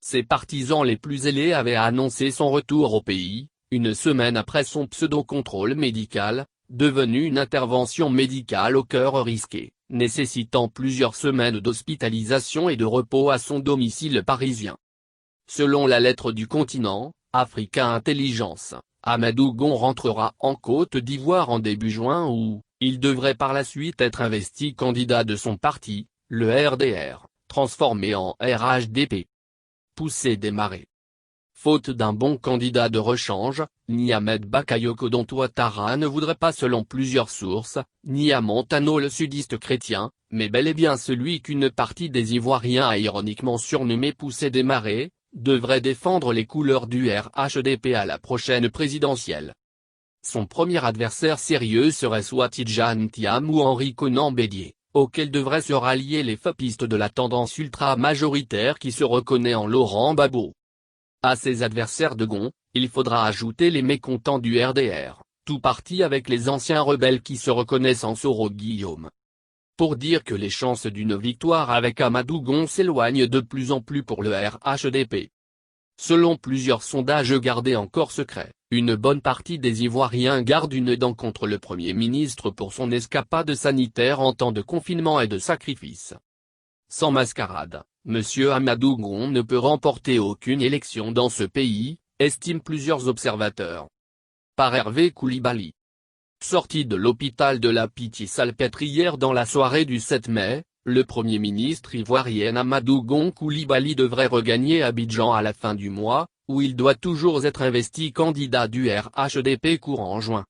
Ses partisans les plus zélés avaient annoncé son retour au pays, une semaine après son pseudo-contrôle médical, devenu une intervention médicale au cœur risqué, nécessitant plusieurs semaines d'hospitalisation et de repos à son domicile parisien. Selon la lettre du continent, Africa Intelligence, Amadou Gon rentrera en Côte d'Ivoire en début juin où, il devrait par la suite être investi candidat de son parti, le RDR, transformé en RHDP. Poussée des marées. Faute d'un bon candidat de rechange, ni Ahmed Bakayoko dont Ouattara ne voudrait pas selon plusieurs sources, ni à Montano le sudiste chrétien, mais bel et bien celui qu'une partie des Ivoiriens a ironiquement surnommé Poussée des marées, devrait défendre les couleurs du RHDP à la prochaine présidentielle. Son premier adversaire sérieux serait soit Tidjane Thiam ou Henri Konan Bédié, auquel devraient se rallier les fopistes de la tendance ultra-majoritaire qui se reconnaît en Laurent Gbagbo. À ces adversaires de Gon, il faudra ajouter les mécontents du RDR, tout parti avec les anciens rebelles qui se reconnaissent en Soro Guillaume. Pour dire que les chances d'une victoire avec Amadou Gon s'éloignent de plus en plus pour le RHDP. Selon plusieurs sondages gardés encore secrets, une bonne partie des Ivoiriens gardent une dent contre le Premier ministre pour son escapade sanitaire en temps de confinement et de sacrifice. Sans mascarade, M. Amadou Gon ne peut remporter aucune élection dans ce pays, estiment plusieurs observateurs. Par Hervé Koulibaly. Sorti de l'hôpital de la Pitié-Salpêtrière dans la soirée du 7 mai, le Premier ministre ivoirien Amadou Gon Koulibaly devrait regagner Abidjan à la fin du mois, où il doit toujours être investi candidat du RHDP courant juin.